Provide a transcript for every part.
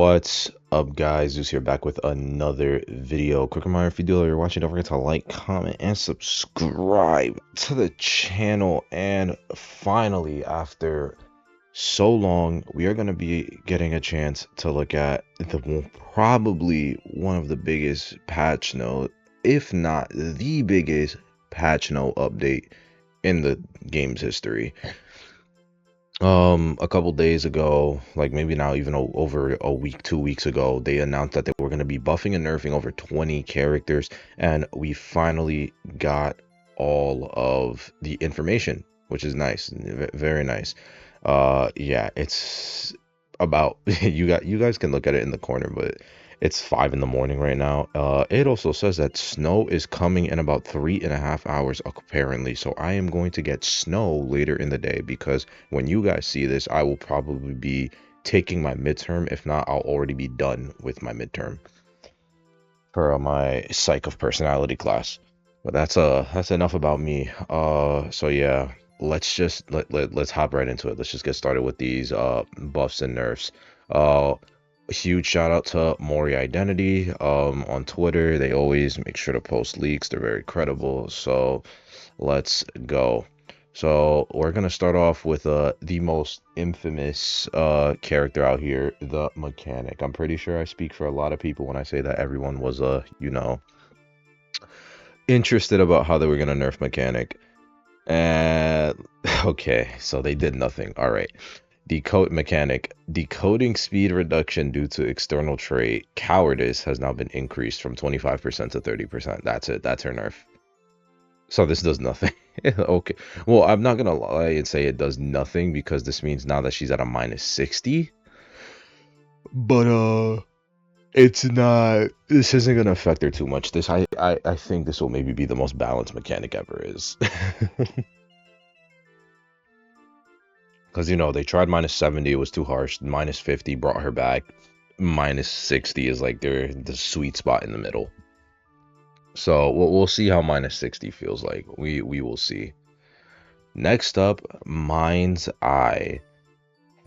What's up, guys? Zeus here, back with another video. Quick reminder, if you do you're watching, don't forget to like, comment, and subscribe to the channel. And finally, after so long, we are going to be getting a chance to look at probably one of the biggest patch note, if not the biggest patch note update in the game's history. A couple days ago, like maybe now even over a week, 2 weeks ago, they announced that they were going to be buffing and nerfing over 20 characters, and we finally got all of the information, which is nice, very nice. Yeah, it's about you guys can look at it in the corner, but it's 5 in the morning right now. It also says that snow is coming in about 3.5 hours apparently, so I am going to get snow later in the day, because when you guys see this, I will probably be taking my midterm. If not, I'll already be done with my midterm for my psych of personality class. But that's enough about me. So yeah, let's hop right into it. Let's just get started with these buffs and nerfs. A huge shout out to Mori Identity on Twitter. They always make sure to post leaks. They're very credible. So let's go. So we're gonna start off with the most infamous character out here, the mechanic. I'm pretty sure I speak for a lot of people when I say that everyone was interested about how they were gonna nerf mechanic. And okay, so they did nothing. All right. Decode mechanic. Decoding speed reduction due to external trait cowardice has now been increased from 25% to 30%. That's it. That's her nerf. So this does nothing. Okay. Well, I'm not gonna lie and say it does nothing, because this means now that she's at a -60. But it's not. This isn't gonna affect her too much. I think this will maybe be the most balanced mechanic ever is. Because, they tried -70, it was too harsh. -50 brought her back. -60 is like the sweet spot in the middle. So we'll see how -60 feels like. We will see. Next up, Mindseye.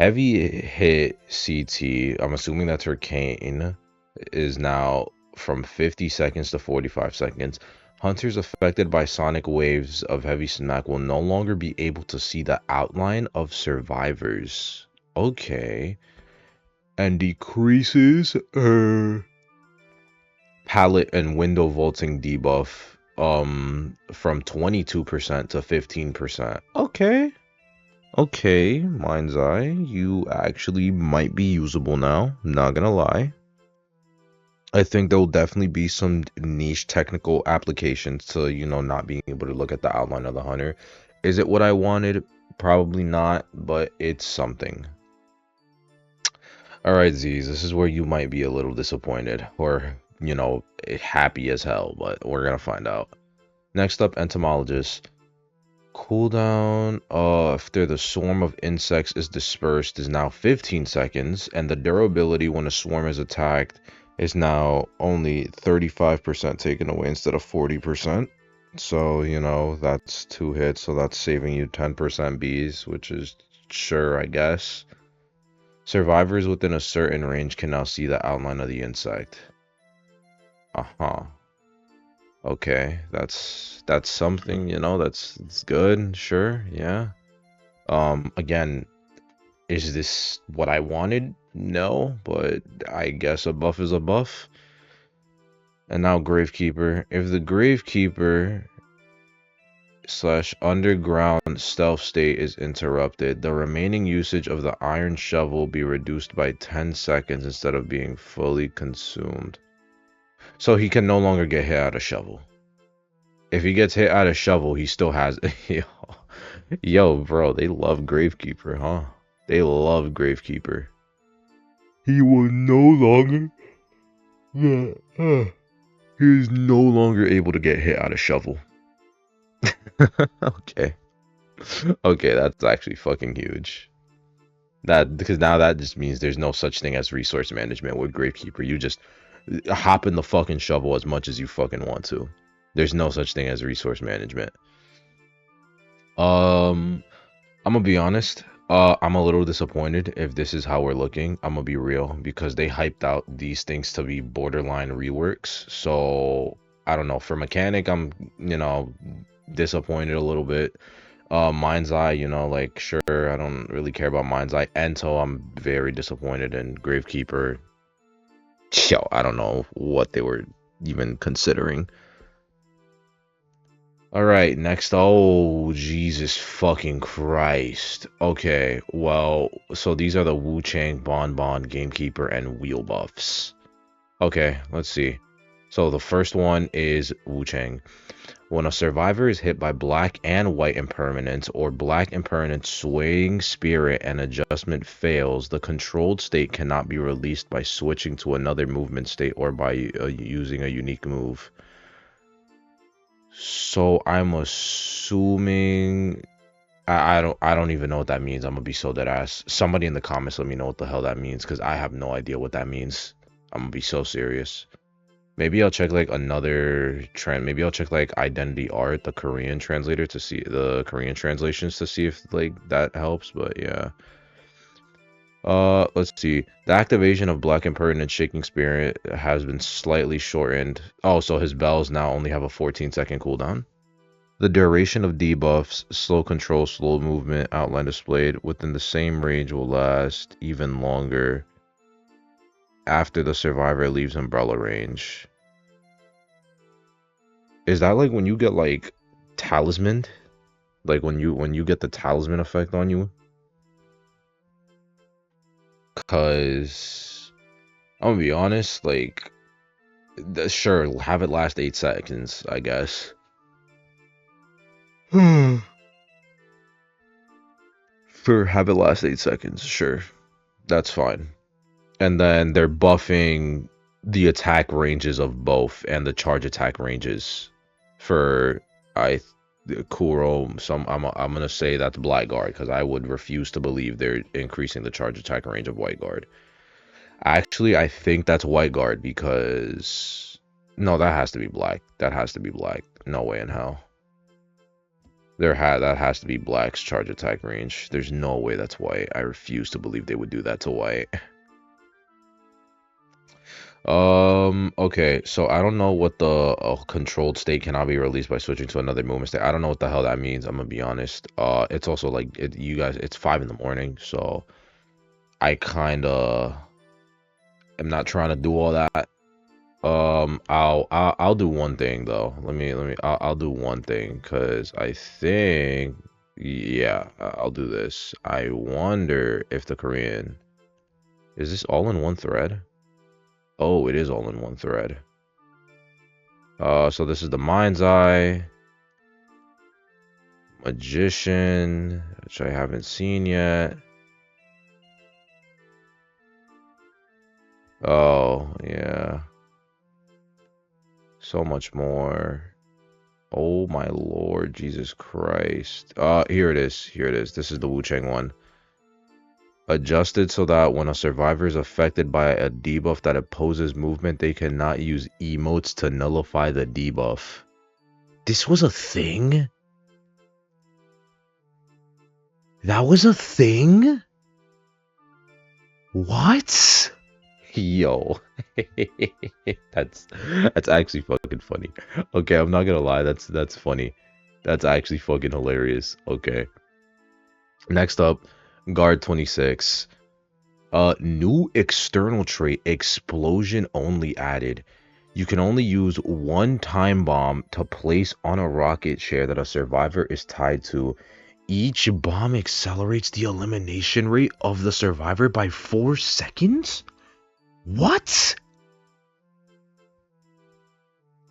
Heavy hit CT, I'm assuming that's her cane, is now from 50 seconds to 45 seconds. Hunters affected by sonic waves of heavy smack will no longer be able to see the outline of survivors. Okay. And decreases her palette and window vaulting debuff from 22% to 15%. Okay, Mindseye, you actually might be usable now, not gonna lie. I think there will definitely be some niche technical applications to, not being able to look at the outline of the hunter. Is it what I wanted? Probably not, but it's something. Alright, Z's, this is where you might be a little disappointed, or, happy as hell, but we're gonna find out. Next up, Entomologist. Cooldown after the swarm of insects is dispersed is now 15 seconds, and the durability when a swarm is attacked is now only 35% taken away instead of 40%. So, that's 2 hits, so that's saving you 10% bees, which is sure, I guess. Survivors within a certain range can now see the outline of the insect. Okay, that's something, it's good, sure, yeah. Again, is this what I wanted? No, but I guess a buff is a buff. And now Gamekeeper. If the Gamekeeper / underground stealth state is interrupted, the remaining usage of the iron shovel will be reduced by 10 seconds instead of being fully consumed. So he can no longer get hit out of shovel. If he gets hit out of shovel, he still has... Yo, bro, they love Gamekeeper, huh? They love Gamekeeper. He will no longer... He is no longer able to get hit out of shovel. Okay. Okay, that's actually fucking huge. Because now that just means there's no such thing as resource management with Gamekeeper. You just hop in the fucking shovel as much as you fucking want to. There's no such thing as resource management. I'm gonna be honest. I'm a little disappointed if this is how we're looking. I'm gonna be real because they hyped out these things to be borderline reworks. So I don't know. For mechanic, I'm disappointed a little bit. Mindseye, like sure, I don't really care about Mindseye. Ento, I'm very disappointed in. Gravekeeper, yo, I don't know what they were even considering. All right, next. Oh, Jesus fucking Christ. Okay, well, so these are the Wu Chang, Gamekeeper, and Wheel buffs. Okay, let's see. So the first one is Wu Chang. When a survivor is hit by black and white impermanence or black impermanence swaying spirit and adjustment fails, the controlled state cannot be released by switching to another movement state or by using a unique move. So I'm assuming I don't even know what that means. I'm gonna be so dead ass. Somebody in the comments let me know what the hell that means because I have no idea what that means. I'm gonna be so serious. Maybe I'll check like another trend. Maybe I'll check like Identity Art, the Korean translator, to see the Korean translations to see if like that helps. But yeah. Let's see. The activation of Black Impertinent Shaking Spirit has been slightly shortened. Oh, so his bells now only have a 14-second cooldown. The duration of debuffs, slow control, slow movement, outline displayed within the same range will last even longer after the survivor leaves umbrella range. Is that like when you get like talismaned? Like when you get the talisman effect on you? Cause I'm gonna be honest, like sure, have it last 8 seconds, I guess. For have it last 8 seconds, sure. That's fine. And then they're buffing the attack ranges of both and the charge attack ranges for Kuro. I'm gonna say that's Blackguard because I would refuse to believe they're increasing the charge attack range of White Guard. Actually, I think that's White Guard because no, that has to be black. That has to be black. No way in hell. That has to be black's charge attack range. There's no way that's white. I refuse to believe they would do that to white. Okay, so I don't know what the controlled state cannot be released by switching to another movement state. I don't know what the hell that means. I'm gonna be honest. It's also like you guys. It's 5 in the morning, so I kind of am not trying to do all that. I'll do one thing though. I'll do one thing because I think yeah, I'll do this. I wonder if the Korean is this all in one thread? Oh, it is all in one thread. So this is the Mindseye, Magician, which I haven't seen yet. Oh, yeah. So much more. Oh my Lord, Jesus Christ. Here it is. Here it is. This is the Wu Chang one. Adjusted so that when a survivor is affected by a debuff that opposes movement, they cannot use emotes to nullify the debuff. This was a thing? That was a thing? What? Yo. that's actually fucking funny. Okay, I'm not gonna lie, that's funny. That's actually fucking hilarious. Okay. Next up, Guard 26. New external trait, explosion only added. You can only use one time bomb to place on a rocket chair that a survivor is tied to. Each bomb accelerates the elimination rate of the survivor by 4 seconds? What?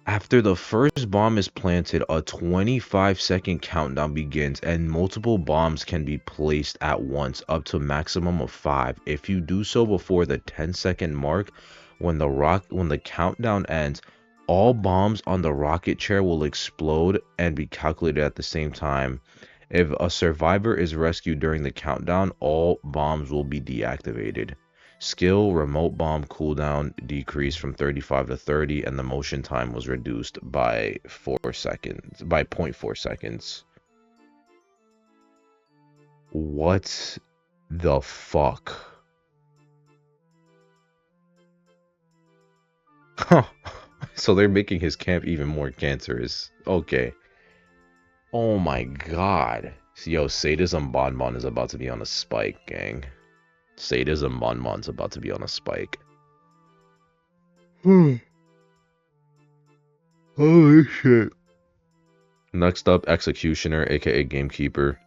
After the first bomb is planted, a 25-second countdown begins and multiple bombs can be placed at once, up to a maximum of 5. If you do so before the 10-second mark, when the countdown ends, all bombs on the rocket chair will explode and be calculated at the same time. If a survivor is rescued during the countdown, all bombs will be deactivated. Skill remote bomb cooldown decreased from 35 to 30, and the motion time was reduced by 4 seconds, by 0.4 seconds. What the fuck? Huh. So they're making his camp even more cancerous. Okay. Oh my god. Yo, Sadism Bonbon is about to be on a spike, gang. Sadism Bonbon's about to be on a spike. Holy shit. Next up, Executioner, aka Gamekeeper.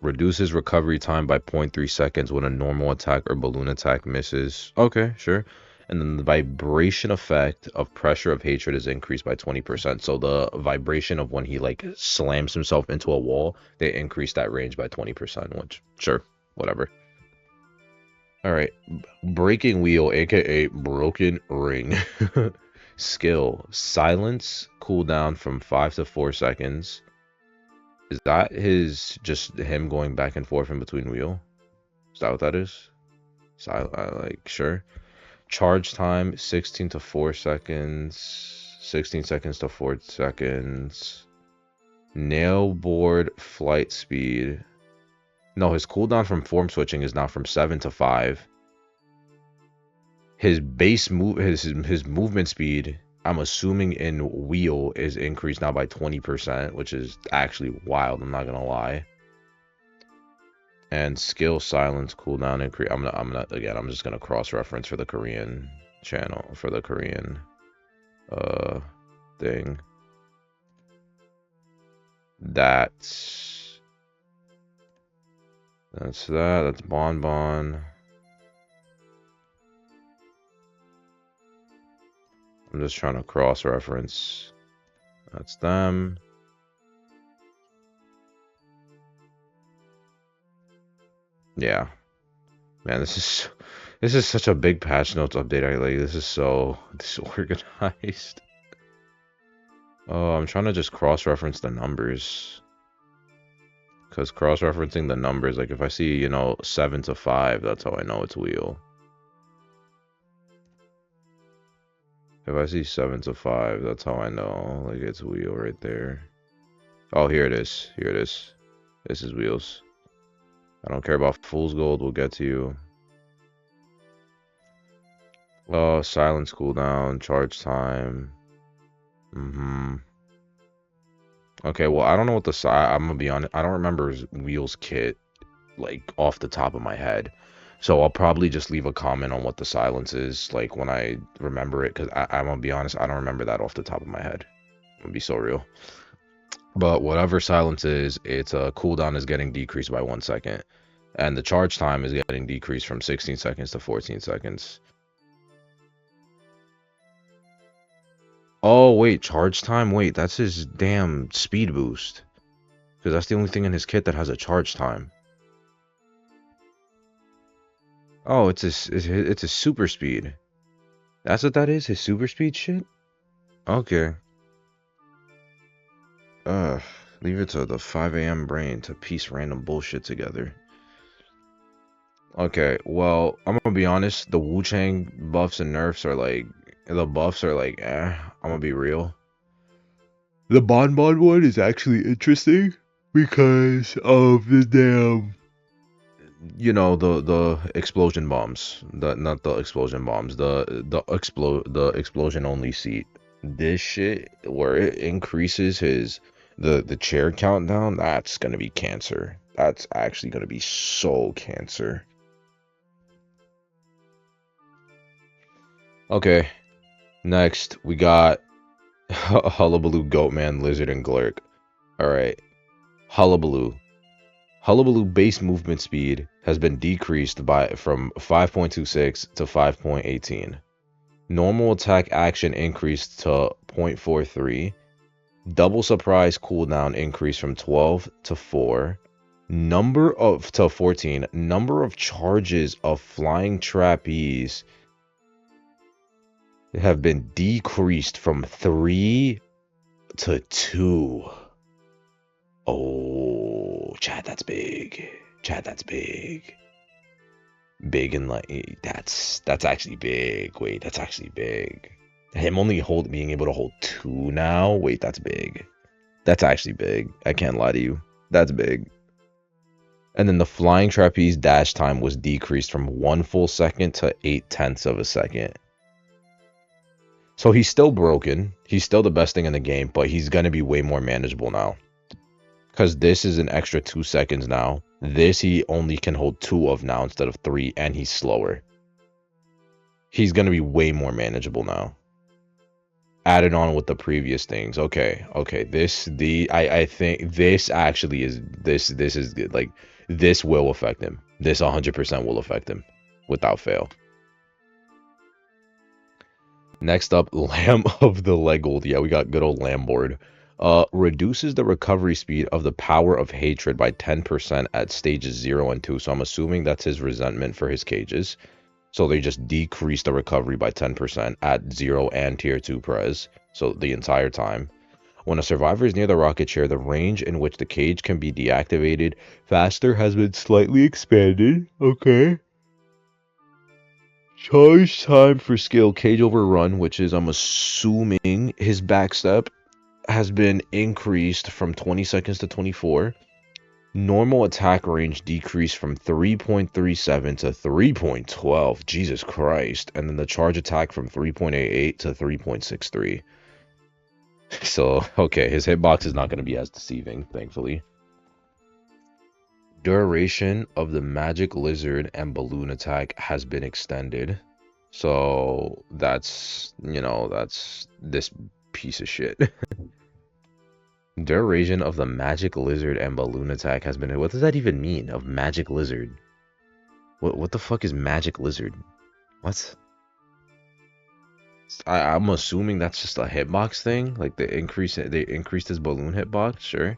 Reduces recovery time by 0.3 seconds when a normal attack or balloon attack misses. Okay, sure. And then the vibration effect of pressure of hatred is increased by 20%. So the vibration of when he like slams himself into a wall, they increase that range by 20%, which sure, whatever. Alright. Breaking Wheel, aka Broken Ring. Skill. Silence cooldown from 5 to 4 seconds. Is that his just him going back and forth in between wheel? Is that what that is? Like sure. Charge time 16 to 4 seconds. 16 seconds to 4 seconds. Nail board flight speed. No, his cooldown from form switching is now from 7 to 5. His base move his movement speed, I'm assuming in wheel, is increased now by 20%, which is actually wild, I'm not gonna lie. And skill silence cooldown increase. I'm just gonna cross-reference for the Korean channel, for the Korean thing. That's that's Bonbon. I'm just trying to cross-reference. That's them. Yeah. Man, this is such a big patch notes update. This is so disorganized. Oh, I'm trying to just cross-reference the numbers. Because cross-referencing the numbers, like if I see, you know, 7 to 5, that's how I know it's wheel. If I see 7 to 5, that's how I know, like, it's wheel right there. Oh, here it is. Here it is. This is wheels. I don't care about Foolsgold. We'll get to you. Oh, silence cooldown, charge time. Okay, well, I don't know what the I'm gonna be honest. I don't remember Wheels kit, like, off the top of my head. So I'll probably just leave a comment on what the silence is, like, when I remember it, because I'm gonna be honest, I don't remember that off the top of my head. I'm gonna be so real. But whatever silence is, its cooldown is getting decreased by 1 second. And the charge time is getting decreased from 16 seconds to 14 seconds. Oh, wait, charge time? Wait, that's his damn speed boost. Because that's the only thing in his kit that has a charge time. Oh, it's a super speed. That's what that is? His super speed shit? Okay. Leave it to the 5 a.m. brain to piece random bullshit together. Okay, well, I'm gonna be honest, the Wu-Chang buffs and nerfs are like, the buffs are like, I'm gonna be real. The Bonbon one is actually interesting because of the damn, you know, the explosion bombs, not the explosion bombs, the explosion only seat. This shit where it increases his the chair countdown, that's gonna be cancer. That's actually gonna be so cancer. Okay, next we got Hullabaloo, Goatman, Lizard, and Clerk. Alright, Hullabaloo. Hullabaloo base movement speed has been decreased from 5.26 to 5.18. Normal attack action increased to 0.43. Double surprise cooldown increased from 12 to 4. To 14. Number of charges of flying trapeze have been decreased from 3 to 2. Oh, Chad, that's big. Chad, that's big. Big and like that's actually big. Wait, that's actually big. Him only being able to hold 2 now. Wait, that's big. That's actually big. I can't lie to you. That's big. And then the flying trapeze dash time was decreased from 1 full second to 8/10 of a second. So he's still broken. He's still the best thing in the game, but he's going to be way more manageable now. Because this is an extra 2 seconds now. This he only can hold 2 of now instead of 3, and he's slower. He's going to be way more manageable now. Added on with the previous things. Okay. I think this actually is, this is good. Like, this will affect him. This 100% will affect him without fail. Next up, Lamb of the Leggold. Yeah, we got good old Lambord. Reduces the recovery speed of the power of hatred by 10% at stages 0 and 2. So I'm assuming that's his resentment for his cages. So they just decrease the recovery by 10% at 0 and tier 2 prez. So the entire time. When a survivor is near the rocket chair, the range in which the cage can be deactivated faster has been slightly expanded. Okay. Charge time for skill Cage Overrun, which is, I'm assuming, his backstep, has been increased from 20 seconds to 24. Normal attack range decreased from 3.37 to 3.12. Jesus Christ. And then the charge attack from 3.88 to 3.63. So, okay, his hitbox is not going to be as deceiving, thankfully. Duration of the magic lizard and balloon attack has been extended. So that's, that's this piece of shit. Duration of the magic lizard and balloon attack has been... What does that even mean? Of magic lizard? What the fuck is magic lizard? What? I'm assuming that's just a hitbox thing. Like they increased his balloon hitbox, sure.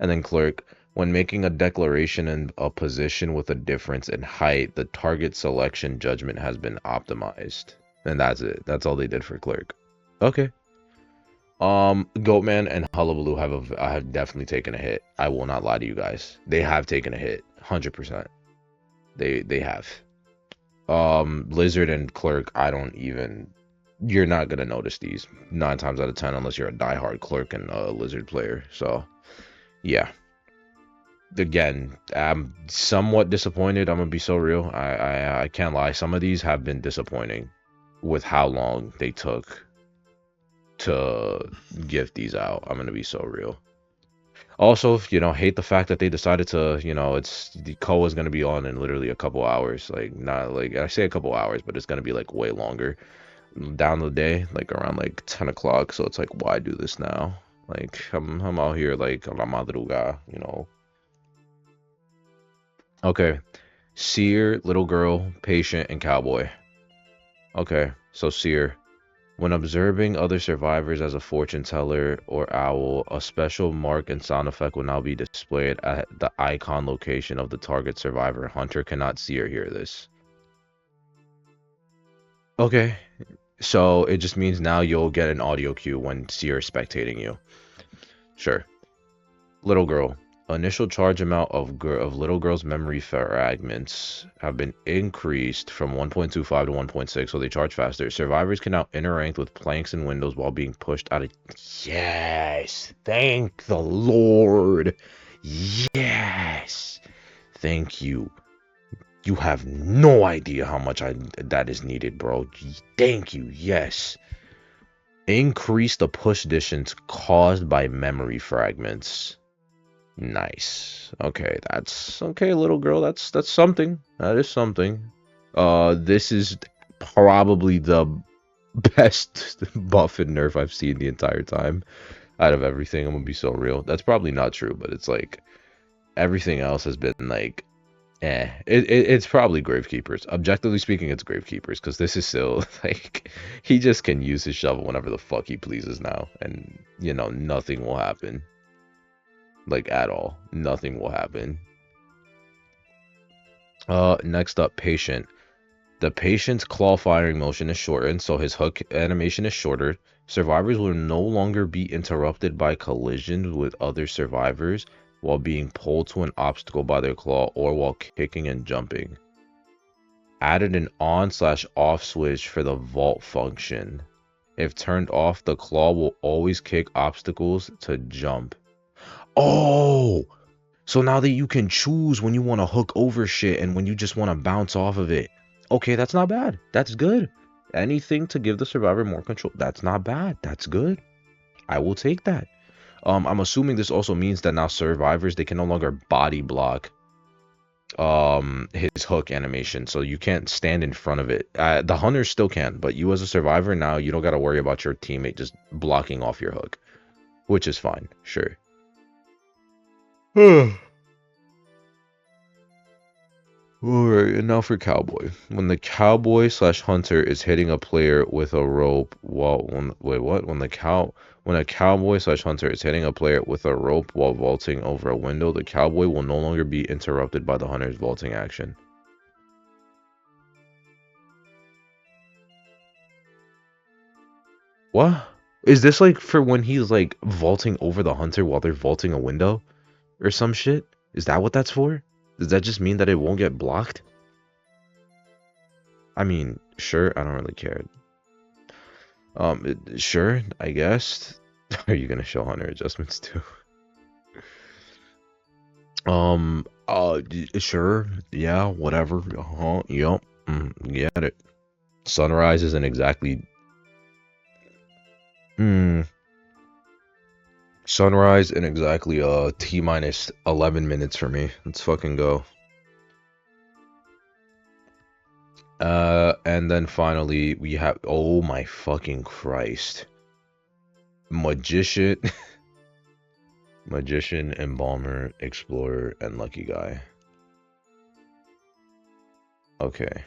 And then Clerk, when making a declaration in a position with a difference in height, the target selection judgment has been optimized. And that's it. That's all they did for Clerk. Okay. Goatman and Hullabaloo have definitely taken a hit. I will not lie to you guys. They have taken a hit. 100%. They have. Lizard and Clerk, I don't even... You're not gonna notice these 9 times out of 10 unless you're a diehard Clerk and Lizard player. So, yeah. Again, I'm somewhat disappointed. I'm gonna be so real. I can't lie. Some of these have been disappointing with how long they took to give these out. I'm gonna be so real. Also, hate the fact that they decided to, it's the Koa is gonna be on in literally a couple hours. Like, not like I say a couple hours, but it's gonna be like way longer down the day, like around like 10 o'clock. So it's like, why do this now? Like, I'm out here like a la madruga, Okay, Seer, Little Girl, Patient, and Cowboy. Okay, so Seer. When observing other survivors as a fortune teller or owl, a special mark and sound effect will now be displayed at the icon location of the target survivor. Hunter cannot see or hear this. Okay, so it just means now you'll get an audio cue when Seer is spectating you. Sure. Little Girl. Initial charge amount of Little Girl's memory fragments have been increased from 1.25 to 1.6, so they charge faster. Survivors can now interact with planks and windows while being pushed out of... Yes! Thank the Lord! Yes! Thank you. You have no idea how much that is needed, bro. Thank you, yes. Increase the push distance caused by memory fragments. Nice. Okay, that's okay, Little Girl. That's something. That is something. This is probably the best buff and nerf I've seen the entire time out of everything. I'm gonna be so real. That's probably not true, but it's like everything else has been like, it's probably Gravekeepers. Objectively speaking, it's Gravekeepers because this is still like he just can use his shovel whenever the fuck he pleases now, and nothing will happen. Like, at all. Nothing will happen. Next up, Patient. The Patient's claw firing motion is shortened, so his hook animation is shorter. Survivors will no longer be interrupted by collisions with other survivors while being pulled to an obstacle by their claw or while kicking and jumping. Added an on/off switch for the vault function. If turned off, the claw will always kick obstacles to jump. Oh! So now that you can choose when you want to hook over shit and when you just want to bounce off of it. Okay, that's not bad. That's good. Anything to give the survivor more control. That's not bad. That's good. I will take that. I'm assuming this also means that now survivors, they can no longer body block his hook animation, so you can't stand in front of it. The hunters still can, but you as a survivor now, you don't got to worry about your teammate just blocking off your hook, which is fine. Sure. Alright, and now for Cowboy. When the Cowboy slash Hunter is hitting a player with a rope while when a Cowboy slash Hunter is hitting a player with a rope while vaulting over a window, the Cowboy will no longer be interrupted by the Hunter's vaulting action. What? Is this like for when he's like vaulting over the Hunter while they're vaulting a window or some shit? Is that what that's for? Does that just mean that it won't get blocked? I mean, sure, I don't really care. Sure, I guess. Are you gonna show Hunter adjustments too? Sure, yeah, whatever. Yep. Get it. Sunrise isn't exactly. Sunrise in exactly T minus 11 minutes for me. Let's fucking go. And then finally we have, oh my fucking Christ. Magician, Embalmer, Explorer, and Lucky Guy. Okay.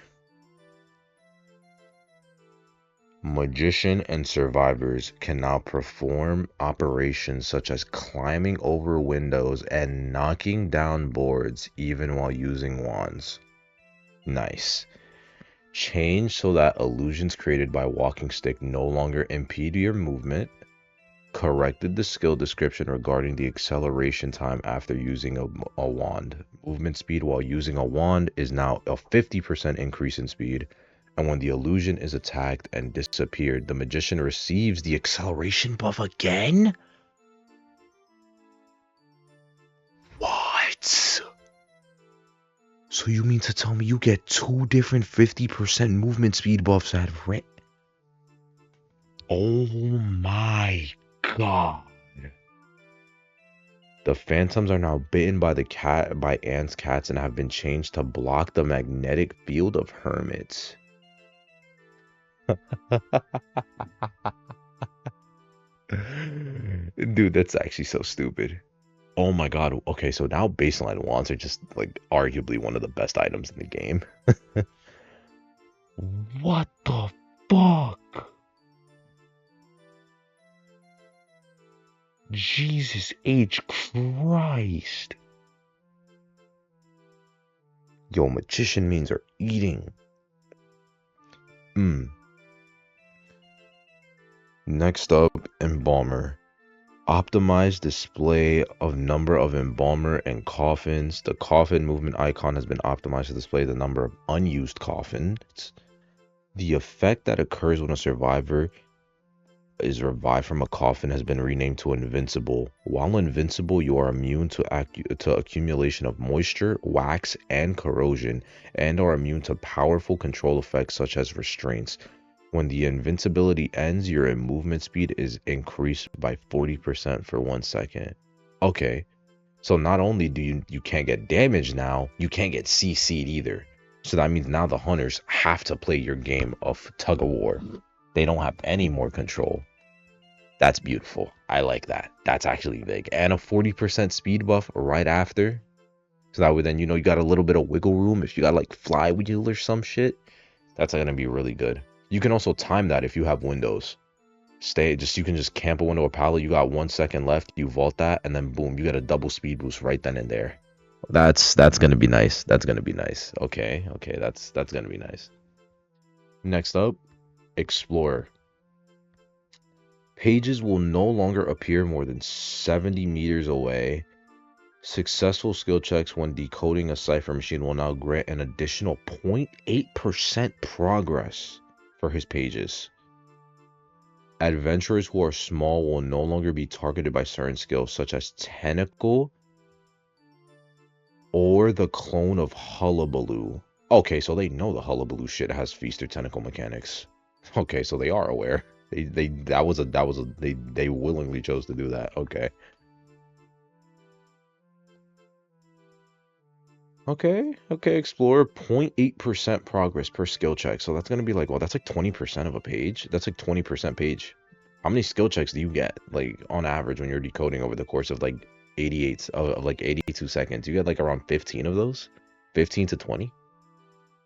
Magician and survivors can now perform operations such as climbing over windows and knocking down boards even while using wands. Nice. Change so that illusions created by walking stick no longer impede your movement. Corrected the skill description regarding the acceleration time after using a wand. Movement speed while using a wand is now a 50% increase in speed. And when the illusion is attacked and disappeared, the magician receives the acceleration buff again? What? So you mean to tell me you get 2 different 50% movement speed buffs at rent? Oh my god. The phantoms are now bitten by ants, cats, and have been changed to block the magnetic field of hermits. Dude, that's actually so stupid. Oh my god. Okay, so now baseline wands are just like arguably one of the best items in the game. What the fuck? Jesus H. Christ. Yo, magician means are eating. Next up, Embalmer. Optimized display of number of Embalmer and coffins. The coffin movement icon has been optimized to display the number of unused coffins. The effect that occurs when a survivor is revived from a coffin has been renamed to Invincible. While invincible, you are immune to accumulation of moisture, wax, and corrosion, and are immune to powerful control effects such as restraints. When the invincibility ends, your movement speed is increased by 40% for 1 second. Okay, so not only do you can't get damaged now, you can't get CC'd either. So that means now the hunters have to play your game of tug of war. They don't have any more control. That's beautiful. I like that. That's actually big. And a 40% speed buff right after. So that way then, you know, you got a little bit of wiggle room. If you got like flywheel or some shit, that's going to be really good. You can also time that if you have windows. You can just camp a window or pallet. You got 1 second left. You vault that, and then boom, you get a double speed boost right then and there. That's gonna be nice. That's gonna be nice. Okay, that's gonna be nice. Next up, Explorer. Pages will no longer appear more than 70 meters away. Successful skill checks when decoding a cipher machine will now grant an additional 0.8% progress for his pages. Adventurers who are small will no longer be targeted by certain skills such as tentacle or the clone of Hullabaloo. Okay, so they know the Hullabaloo shit has feaster tentacle mechanics. Okay, so they are aware. They willingly chose to do that. Okay. Okay, explore 0.8% progress per skill check. So that's gonna be like, well, that's like 20% of a page. That's like 20% page. How many skill checks do you get, like, on average when you're decoding over the course of like 88 of like 82 seconds? You get like around 15 of those? 15 to 20?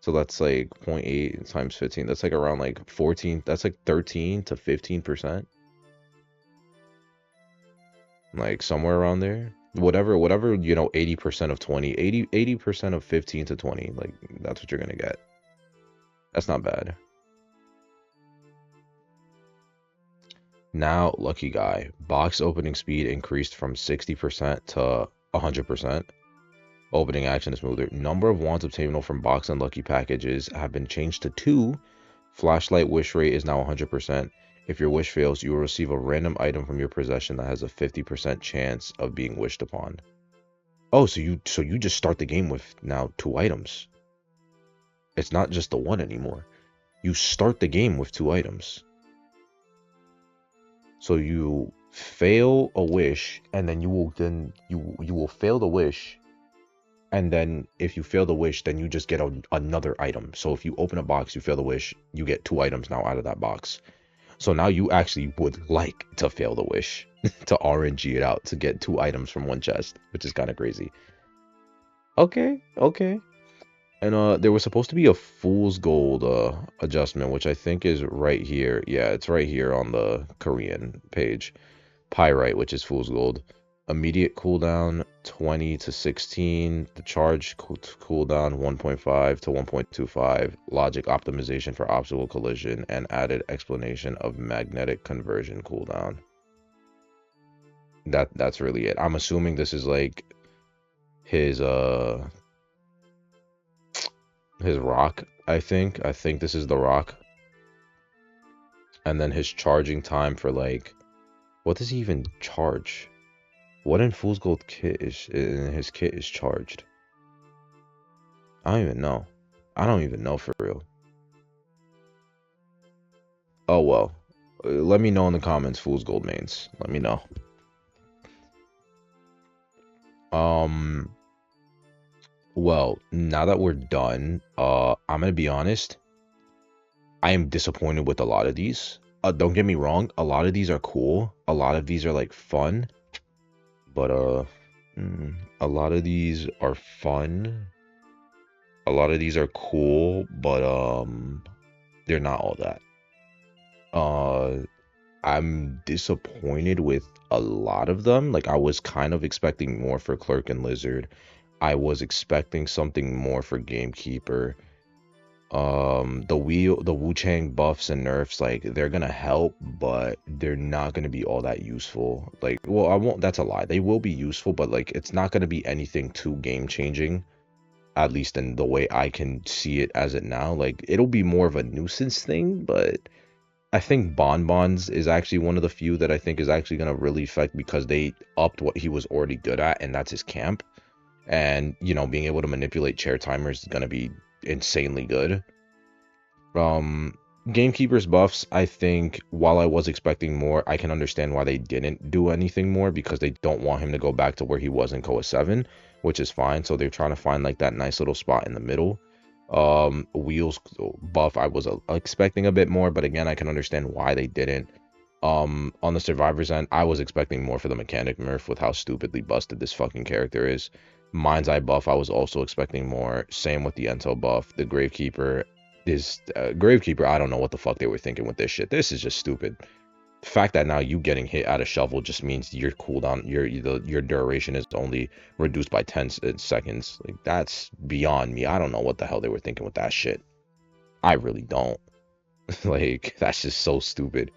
So that's like 0.8 times 15. That's like around like 14. That's like 13 to 15%. Like somewhere around there. Whatever, 80% of 20, 80% of 15 to 20. Like that's what you're gonna get. That's not bad. Now, lucky guy. Box opening speed increased from 60% to 100%. Opening action is smoother. Number of wands obtainable from box and lucky packages have been changed to 2. Flashlight wish rate is now 100%. If your wish fails, you will receive a random item from your possession that has a 50% chance of being wished upon. Oh, so you just start the game with now 2 items. It's not just the one anymore. You start the game with 2 items. So you fail a wish, and then you will fail the wish, and then if you fail the wish, then you just get another item. So if you open a box, you fail the wish, you get 2 items now out of that box. So now you actually would like to fail the wish to RNG it out to get 2 items from one chest, which is kind of crazy. Okay. And there was supposed to be a Foolsgold adjustment, which I think is right here. Yeah, it's right here on the Korean page. Pyrite, which is Foolsgold. Immediate cooldown 20 to 16. The charge cooldown 1.5 to 1.25. Logic optimization for obstacle collision, and added explanation of magnetic conversion cooldown. That's really it. I'm assuming this is like his rock. I think this is the rock. And then his charging time for like, what does he even charge? What in Foolsgold kit is in his kit is charged? I don't even know. I don't even know for real. Oh well. Let me know in the comments, Foolsgold mains. Let me know. Well, now that we're done, I'm gonna be honest. I am disappointed with a lot of these. Don't get me wrong, a lot of these are cool. A lot of these are like fun. But a lot of these are fun. A lot of these are cool, but they're not all that. I'm disappointed with a lot of them. Like I was kind of expecting more for Clerk and Lizard. I was expecting something more for Gamekeeper. The Wu Chang buffs and nerfs, like they're gonna help, but they're not gonna be all that useful. Like, well, I won't. That's a lie. They will be useful, but like it's not gonna be anything too game changing. At least in the way I can see it as it now. Like it'll be more of a nuisance thing, but I think Bonbons is actually one of the few that I think is actually gonna really affect because they upped what he was already good at, and that's his camp. And being able to manipulate chair timers is gonna be insanely good. Gamekeeper's buffs, I think, while I was expecting more, I can understand why they didn't do anything more, because they don't want him to go back to where he was in Koa 7, which is fine. So they're trying to find like that nice little spot in the middle. Wheels buff, I was expecting a bit more, but again, I can understand why they didn't. On the survivors end, I was expecting more for the mechanic nerf with how stupidly busted this fucking character is. Mindseye buff, I was also expecting more. Same with the Ento buff. The Gravekeeper is Gravekeeper. I don't know what the fuck they were thinking with this shit. This is just stupid. The fact that now you getting hit at a shovel just means your cooldown, your duration is only reduced by 10 seconds. Like that's beyond me. I don't know what the hell they were thinking with that shit. I really don't. Like that's just so stupid.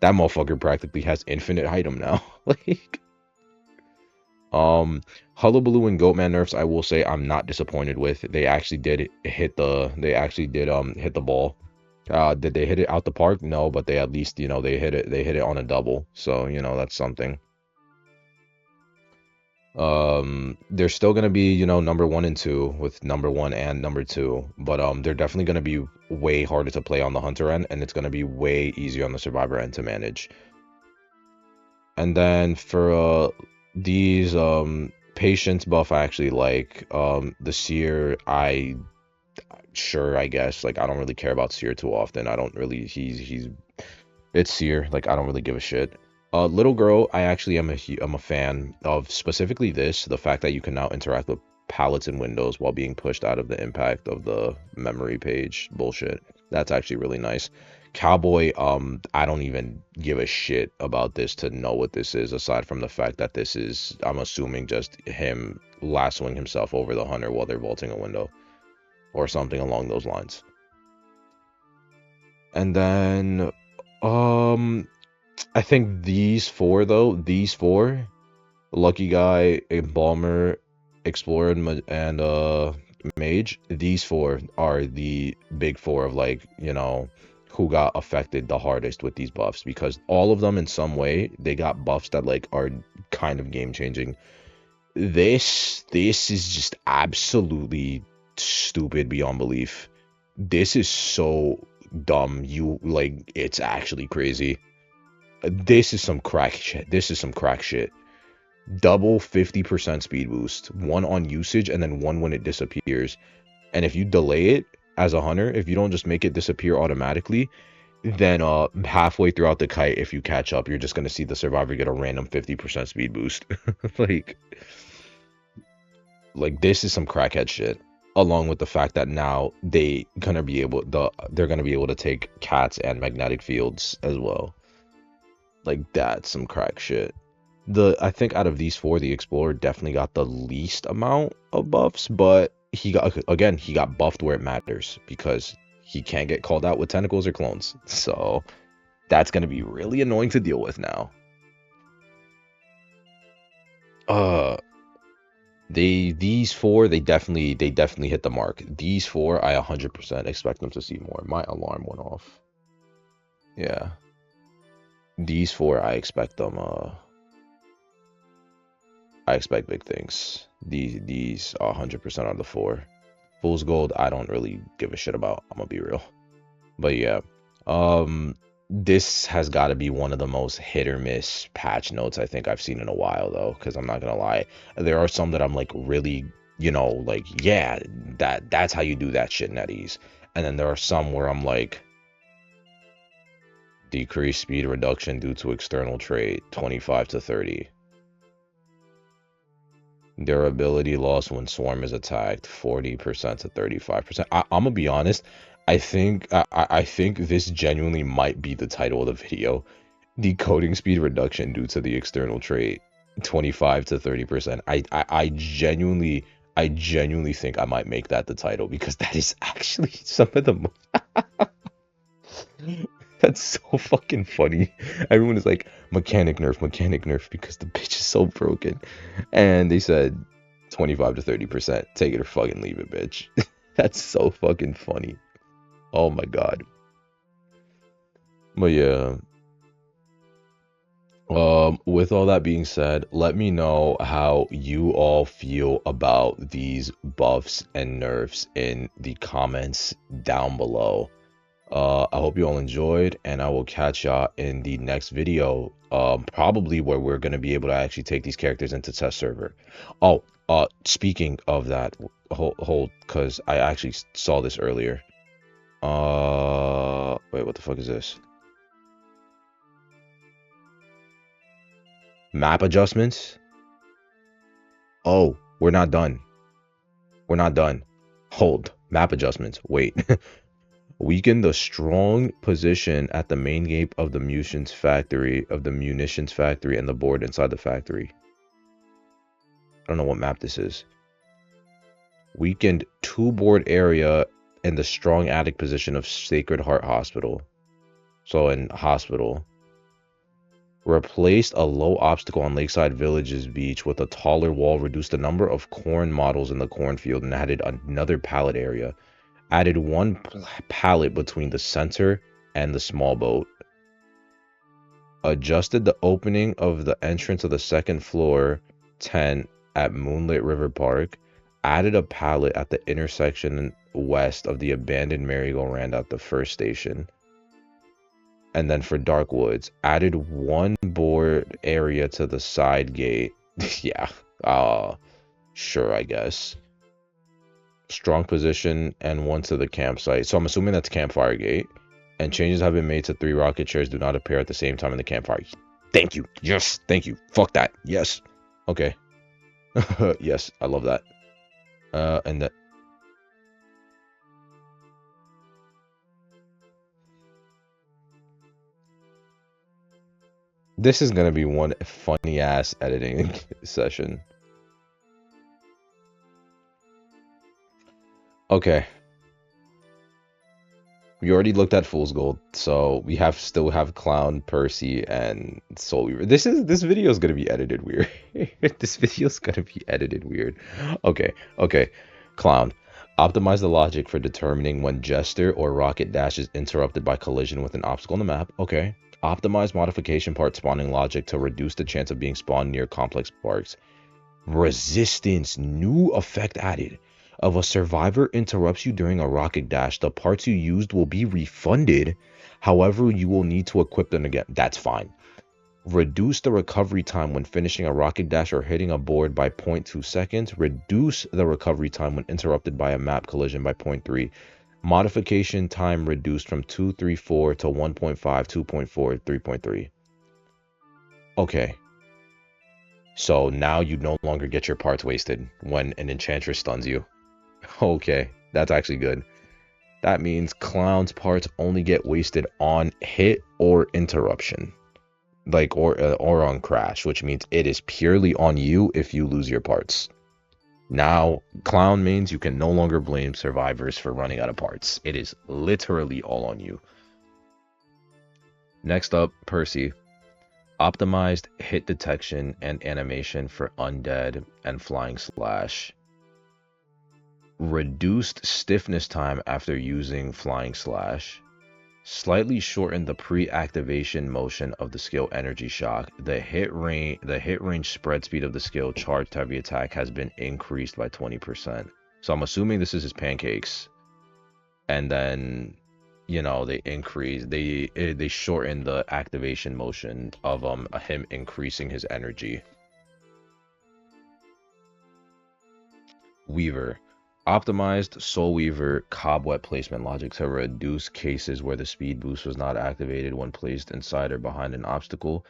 That motherfucker practically has infinite item now. Like, Hullabaloo and Goatman nerfs, I will say I'm not disappointed with. They actually did hit the ball. Did they hit it out the park? No, but they at least, they hit it on a double. So, that's something. They're still gonna be, you know, number 1 and 2 with number 1 and number 2, but they're definitely gonna be way harder to play on the hunter end, and it's gonna be way easier on the survivor end to manage. And then for these patience buff, I actually like the Seer. I guess, like, I don't really care about Seer too often. I don't really, he's it's Seer. Like, I don't really give a shit. Little Girl, I actually I'm a fan of, specifically this, the fact that you can now interact with palettes and windows while being pushed out of the impact of the memory page bullshit. That's actually really nice. Cowboy, I don't even give a shit about this to know what this is, aside from the fact that this is, I'm assuming, just him lassoing himself over the hunter while they're vaulting a window or something along those lines. And then, I think these four, Lucky Guy, Embalmer, Explorer, and Mage, these four are the big four of, like, you know, who got affected the hardest with these buffs, because all of them in some way, they got buffs that, like, are kind of game changing. This is just absolutely stupid beyond belief. This is so dumb. It's actually crazy. This is some crack shit. Double 50% speed boost, one on usage and then one when it disappears. And if you delay it as a hunter, if you don't just make it disappear automatically, then halfway throughout the kite, if you catch up, you're just gonna see the survivor get a random 50% speed boost. like this is some crackhead shit. Along with the fact that now they're gonna be able to take cats and magnetic fields as well. Like, that's some crack shit. I think out of these four, the Explorer definitely got the least amount of buffs, but he got buffed where it matters, because he can't get called out with tentacles or clones. So that's gonna be really annoying to deal with now. These four, they definitely hit the mark. These four, I 100% expect them to see more. My alarm went off. Yeah. These four, I expect them I expect big things. These 100% are the four. Foolsgold, I don't really give a shit about. I'm gonna be real. But yeah, this has got to be one of the most hit or miss patch notes I think I've seen in a while, though. Because I'm not gonna lie, there are some that I'm like, really, you know, like, yeah, that's how you do that shit, netease. And then there are some where I'm like, decrease speed reduction due to external trait 25 to 30. Durability loss when swarm is attacked 40% to 35%. I'm gonna be honest. I think this genuinely might be the title of the video. Decoding speed reduction due to the external trait 25 to 30%. I genuinely think I might make that the title, because that is actually some of the that's so fucking funny. Everyone is like, mechanic nerf, because the bitch is so broken. And they said 25 to 30%. Take it or fucking leave it, bitch. That's so fucking funny. Oh my god. But yeah. With all that being said, let me know how you all feel about these buffs and nerfs in the comments down below. I hope you all enjoyed, and I will catch y'all in the next video, probably where we're going to be able to actually take these characters into test server. Oh, speaking of that, hold, because I actually saw this earlier. Wait, what the fuck is this? Map adjustments? Oh, we're not done. Hold, map adjustments. Wait. Weaken the strong position at the main gate of the munitions factory and the board inside the factory. I don't know what map this is. Weakened 2 board area in the strong attic position of Sacred Heart Hospital. So in hospital. Replaced a low obstacle on Lakeside Village's beach with a taller wall. Reduced the number of corn models in the cornfield and added another pallet area. Added 1 pallet between the center and the small boat. Adjusted the opening of the entrance of the second floor tent at Moonlit River Park, added a pallet at the intersection west of the abandoned merry-go-round at the first station. And then for Dark Woods, added one board area to the side gate. Yeah, sure, I guess. Strong position and one to the campsite. So I'm assuming that's Campfire Gate. And changes have been made to 3 rocket chairs do not appear at the same time in the campfire. Thank you. Yes, thank you. Fuck that. Yes. Okay. Yes, I love that. And that. This is gonna be one funny ass editing session. Okay. We already looked at Foolsgold, so we still have Clown, Percy, and Soul Weaver. This video is gonna be edited weird. This video is gonna be edited weird. Okay. Clown. Optimize the logic for determining when Jester or Rocket Dash is interrupted by collision with an obstacle on the map. Okay. Optimize modification part spawning logic to reduce the chance of being spawned near complex parks. Resistance. New effect added. If a survivor interrupts you during a rocket dash, the parts you used will be refunded. However, you will need to equip them again. That's fine. Reduce the recovery time when finishing a rocket dash or hitting a board by 0.2 seconds. Reduce the recovery time when interrupted by a map collision by 0.3. Modification time reduced from 2.34 to 1.5, 2.4, 3.3. Okay. So now you no longer get your parts wasted when an enchantress stuns you. Okay, that's actually good. That means Clown's parts only get wasted on hit or interruption. Like, or on crash, which means it is purely on you if you lose your parts. Now, Clown means you can no longer blame survivors for running out of parts. It is literally all on you. Next up, Percy. Optimized hit detection and animation for undead and flying slash. Reduced stiffness time after using flying slash. Slightly shortened the pre-activation motion of the skill energy shock. The hit range spread speed of the skill charged heavy attack has been increased by 20%. So I'm assuming this is his pancakes. And then, you know, they shorten the activation motion of him increasing his energy. Weaver. Optimized Soul Weaver cobweb placement logic to reduce cases where the speed boost was not activated when placed inside or behind an obstacle.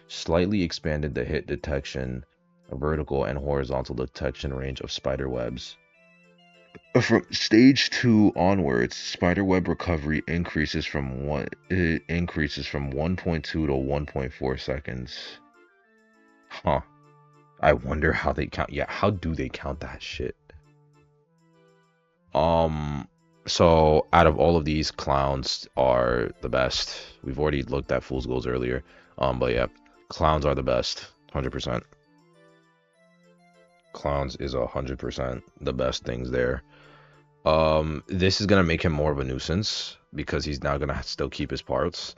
Slightly expanded the hit detection, vertical and horizontal detection range of spider webs. From stage 2 onwards, spiderweb recovery increases from 1.2 to 1.4 seconds. Huh. I wonder how they count. Yeah, how do they count that shit? So out of all of these, Clowns are the best. We've already looked at Foolsgold earlier. But yeah, Clowns are the best. 100%. Clowns is 100% the best things there. This is gonna make him more of a nuisance because he's now gonna still keep his parts.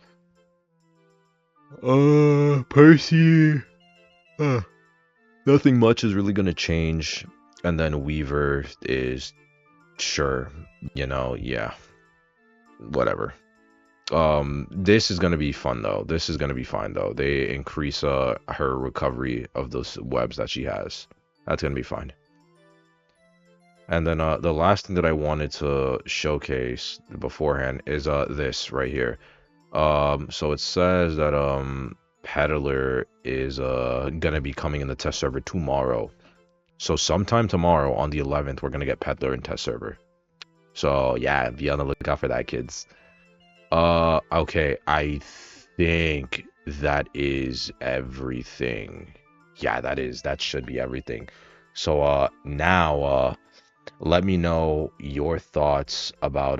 Percy. Nothing much is really gonna change. And then Weaver is sure, you know, yeah. Whatever. This is gonna be fun though. This is gonna be fine though. They increase her recovery of those webs that she has. That's gonna be fine. And then the last thing that I wanted to showcase beforehand is this right here. So it says that Peddler is gonna be coming in the test server tomorrow. So sometime tomorrow on the 11th, we're gonna get Peddler in test server. So yeah, be on the lookout for that, kids. Okay, I think that is everything. Yeah, that should be everything. So now let me know your thoughts about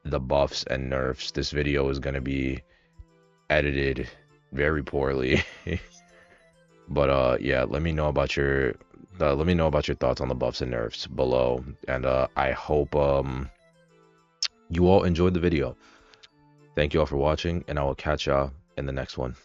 the buffs and nerfs. This video is gonna be edited very poorly. But yeah, let me know about your thoughts on the buffs and nerfs below. And I hope you all enjoyed the video. Thank you all for watching, and I will catch y'all in the next one.